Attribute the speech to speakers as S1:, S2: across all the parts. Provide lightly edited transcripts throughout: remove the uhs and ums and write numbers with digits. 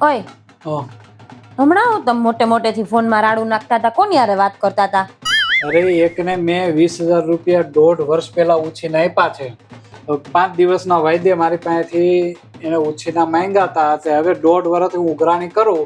S1: ઓય
S2: ઓ,
S1: હમણાં હું તમે મોટે મોટેથી ફોનમાં રાડું નાખતા હતા, કોની હારે વાત કરતા હતા?
S2: અરે એકને મેં 20,000 રૂપિયા 1.5 વર્ષ પહેલા ઉછીને આપ્યા છે. તો 5 દિવસના વાયદે મારી પાસેથી એને ઉછીના માંગ્યા હતા. તે હવે 1.5 વર્ષથી હું ઉઘરાણી કરું,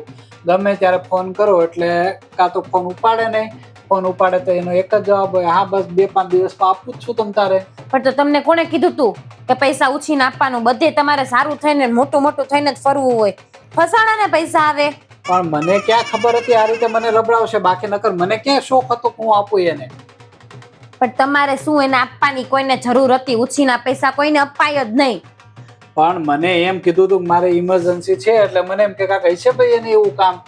S2: ગમે ત્યારે ફોન કરો એટલે કાં તો ફોન ઉપાડે નહીં, ફોન ઉપાડે તો એનો એક જ જવાબ હોય, હા બસ 2-5 દિવસમાં આપું જ છું તમ તારે.
S1: પણ તો તમને કોણે કીધું તું કે પૈસા ઉછીને આપવાનું? બધે તમારે સારું થઈને મોટું મોટું થઈને જ ફરવું હોય. ફસાણા ને પૈસા આવે.
S2: પણ મને ક્યાં ખબર હતી આ રીતે મને લબડાવશે? બાકી નકર મને ક્યાં શોખ હતો કે હું આપું એને?
S1: પણ તમારે શું એને આપવાની કોઈને જરૂર હતી? ઉછીના પૈસા કોઈને અપાય જ નહીં.
S2: પણ મને એમ કીધું તું કે મારે ઇમરજન્સી છે, એટલે મને એમ કે કાકા હશે ભાઈ એને એવું કામ,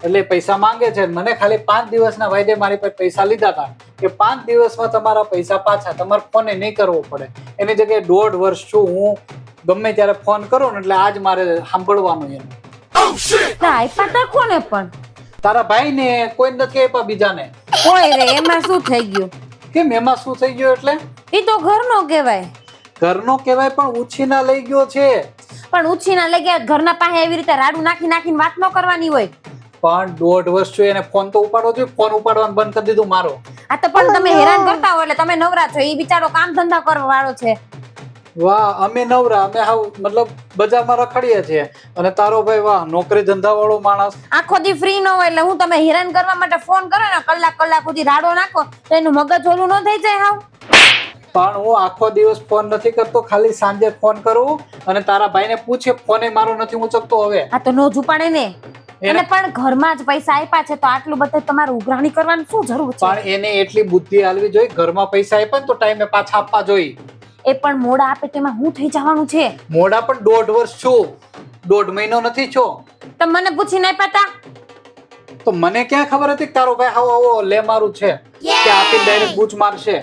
S2: એટલે પૈસા માંગે છે. મને ખાલી 5 દિવસના વાયદે મારી પાસે પૈસા લીધા હતા કે 5 દિવસમાં તમારા પૈસા પાછા, તમારે ફોન નહીં કરવો પડે. એની જગ્યાએ 1.5 વર્ષ છું હું, ગમે ત્યારે ફોન કરું ને એટલે આજ મારે સાંભળવાનું એનું.
S1: આપ્યા તા કોને? પણ
S2: તારા ભાઈને, કોઈ નથી આપ્યા બીજાને.
S1: કોઈ રે એમાં શું થઈ ગયું?
S2: કેમ એમાં શું થઈ ગયું? એટલે
S1: એ તો ઘરનો કહેવાય.
S2: ઘરનો કહેવાય પણ ઉછીના લઈ ગયો છે.
S1: પણ ઉછીના લઈ ગયા ઘરના પાસે એવી રીતે રાડું નાખી નાખીને વાત ન કરવાની હોય.
S2: પણ 1.5 વર્ષ છું એને ફોન તો ઉપાડવો જોઈએ. ફોન ઉપાડવાનું બંધ કરી દીધું મારો.
S1: આ તો પણ તમે હેરાન કરતા હો એટલે તમે નવરા છો. એ બિચારો કામ ધંધા કરવા વાળો છે.
S2: વાહ, અમે નવરા, અમે હાવ મતલબ બજારમાં રખડીએ છીએ. અને તારો ભાઈ વાહ, નોકરી ધંધા વાળો માણસ.
S1: આખો દી ફ્રી ન હોય એટલે હું તમે હેરાન કરવા માટે ફોન કરો ને કલાક સુધી રાડો નાખો તો એનું મગજ ઓલું ન થઈ જાય હાવ?
S2: પણ હું આખો દિવસ ફોન નથી કરતો, ખાલી સાંજે ફોન કરું અને તારા ભાઈને પૂછે, ફોને મારો નથી ઉચકતો હવે.
S1: આ તો નો ઝુપાડે ને. અને પણ ઘરમાં જ પૈસા આપ્યા છે તો આટલું બધું તમારે ઉઘરાણી કરવાની શું જરૂર છે?
S2: પણ એને એટલી બુદ્ધિ આલવી જોઈએ, ઘરમાં પૈસા આપ્યા ને તો ટાઈમે પાછા આપવા જોઈએ.
S1: એ પણ મોડા આપે તેમાં હું થઈ જવાનું છે?
S2: મોડા પણ 1.5 વર્ષ છું, 1.5 મહિનો નથી છો.
S1: તમે મને પૂછીને આપ્યા તા?
S2: તો મને ક્યાં ખબર હતી કે તારો ભાઈ હાવ આવો લે મારું છે કે આપી ડાયરેક્ટ બૂચ મારશે?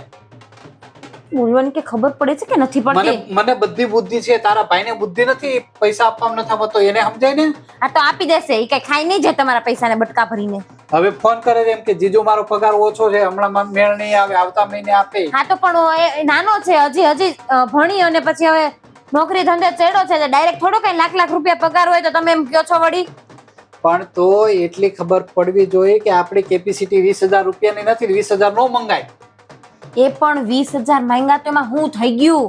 S1: બોલવાની કે ખબર પડે છે કે નથી પડતી?
S2: મને બધી બુદ્ધિ છે, તારા ભાઈને બુદ્ધિ નથી. પૈસા આપવામાં નથી આવતો, એને સમજાય ને.
S1: આ તો આપી દેશે. એ કઈ ખાઈ નહીં જાય તમારા પૈસાને બટકા ભરીને.
S2: હવે ફોન કરે એમ કે જીજુ મારો પગાર ઓછો છે, હમણાં મેળ નહીં આવે, આવતા મહિને આપે.
S1: હા તો પણ એ નાનો છે હજી ભણી અને પછી હવે નોકરી ધંધે ચડ્યો છે. ડાયરેક્ટ થોડો કઈ લાખ રૂપિયા પગાર હોય તો તમે એમ કહો છો વળી?
S2: પણ તો એટલી ખબર પડવી જોઈએ કે આપણી કેપેસિટી 20,000 રૂપિયાની નથી, 20,000 નો મંગાય.
S1: એ પણ 20,000 માંગ્યા તો એમાં હું થઈ ગયું?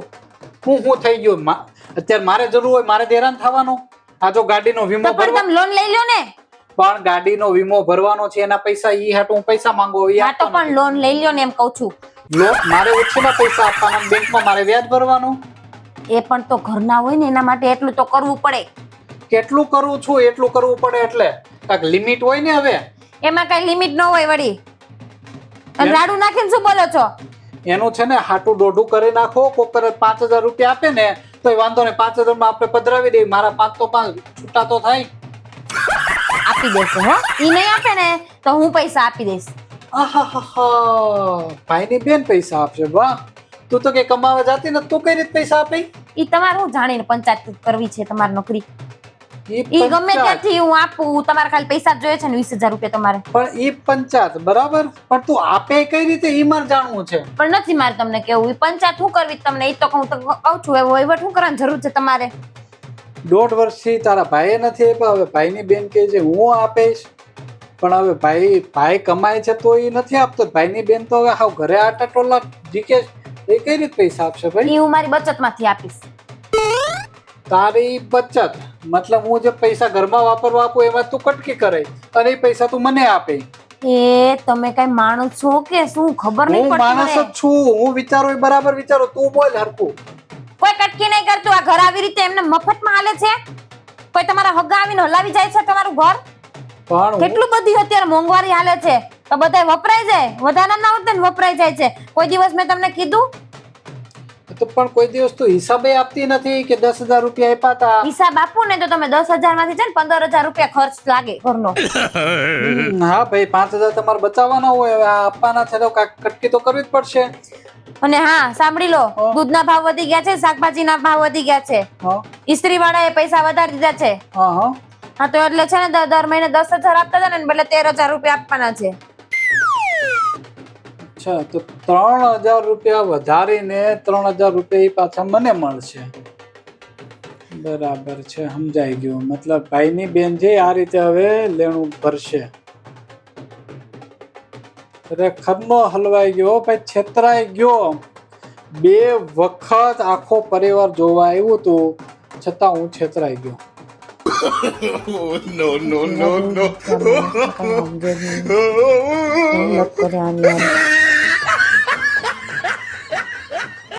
S2: હું થઈ ગયું? અત્યારે મારે જરૂર હોય મારે હેરાન થવાનો? આ જો ગાડીનો વીમો ભરવાનો.
S1: તમે લોન લઈ લો ને.
S2: પણ ગાડીનો વીમો ભરવાનો છે, એના પૈસા ઈ હાટુ હું પૈસા માંગો.
S1: હા તો પણ લોન લઈ લ્યો ને એમ કહું છું.
S2: મારે ઓછીના પૈસા આપવાના, બેંકમાં મારે વ્યાજ ભરવાનું.
S1: એ પણ તો ઘરના હોય ને એના માટે એટલું તો કરવું પડે.
S2: કેટલું કરું છું એટલું કરવું પડે, એટલે કાંઈક લિમિટ હોય ને. હવે
S1: એમાં કઈ લિમિટ ન હોય વળી. અને રાડું નાખીને શું બોલો છો?
S2: એનું છે ને હાટું દોઢું કરી નાખો. કોક 5,000 રૂપિયા આપે ને તો વાંધો નહીં, 5,000 માં આપણે પધરાવી દઈએ. મારા 5 તો 5 છૂટા તો થાય.
S1: આપી દેશે હો. ઈ નહીં આપે ને તો હું પૈસા આપી દઈશ.
S2: ભાઈની બેન પૈસા આપશે? વાહ, તું તો કે કમાવા જાતી ને, તું કઈ રીતે પૈસા આપે?
S1: ઈ તમારે હું જાણીને પંચાયત કરવી છે તમારી નોકરી?
S2: ઈ
S1: ગમે ત્યાંથી હું આપું, તમારે ખાલી પૈસા જ જોઈએ છે ને 20,000 રૂપિયા તમારે.
S2: પણ ઈ પંચાયત બરાબર, પણ તું આપે કઈ રીતે ઈ મારે જાણવું છે.
S1: પણ નથી મારે તમને કેવું. ઈ પંચાયત શું કરવી તમને? ઈ તો હું કહું છું એ વહીવટ શું કરવાની જરૂર છે તમારે?
S2: 1.5 વર્ષથી તારા ભાઈએ નથી આપ્યા, હવે ભાઈની બેન કહે છે હું આપીશ. પણ હવે ભાઈ કમાય છે તો ઈ નથી આપતો. ભાઈની બેન તો હવે હાવ ઘરે આટા ટોલા જીકે, એ કઈ રીતે પૈસા આપશે ભાઈ?
S1: ઈ હું મારી બચતમાંથી આપીશ.
S2: તારી બચત મતલબ હું જે પૈસા ઘરમાં વાપરવા આપું એમાં તું કટકી કરે અને એ પૈસા તું મને આપે?
S1: એ તમે કઈ માણસ છો કે શું? ખબર નહીં પડતી.
S2: હું માણસ જ છું, હું વિચારું એ બરાબર વિચારો. તું બોલ હરખું.
S1: કોઈ કટકી નહીં કરતું. આ ઘર આવી રીતે એમને મફતમાં હાલે છે? કોઈ તમારા હગા આવીને હલાવી જાય છે તમારું ઘર?
S2: પણ
S1: કેટલું બધી અત્યારે મોંઘવારી હાલે છે તો બધાય વપરાય જાય. વધારે ના હોત ને વપરાય જાય છે. કોઈ દિવસ મેં તમને કીધું?
S2: તો પણ કોઈ દિવસ તું હિસાબે આપતી નથી કે 10,000 રૂપિયા આપ્યા હતા?
S1: હિસાબ આપું ને તો તમે 10,000 માંથી છે ને 15,000 રૂપિયા ખર્ચ લાગે ઘરનો.
S2: હા ભાઈ, 5,000 તમારે બચાવવાના હોય, હવે આપવાના છે તો કટકી તો કરવી જ પડશે.
S1: અને હા સાંભળી લો, દૂધના ભાવ વધી ગયા છે, શાકભાજીના ભાવ વધી ગયા છે, ઇસ્ત્રી વાળાએ પૈસા વધારી દીધા છે. હા તો એટલે છે ને દર મહિને 10,000 આપતા હતા ને બદલે 13,000 રૂપિયા આપવાના છે.
S2: અચ્છા, તો 3,000 રૂપિયા વધારીને 3,000 રૂપિયા પાછા મને મળશે. બરાબર છે, સમજાઈ ગયું. મતલબ ભાઈની બેન છે આ રીતે હવે લેણું ભરશે. અરે ખરનો હલવાઈ ગયો ભાઈ, છેતરાઈ ગયો. 2 વખત આખો પરિવાર જોવા આવ્યું તું, છતાં હું છેતરાઈ ગયો.
S1: No.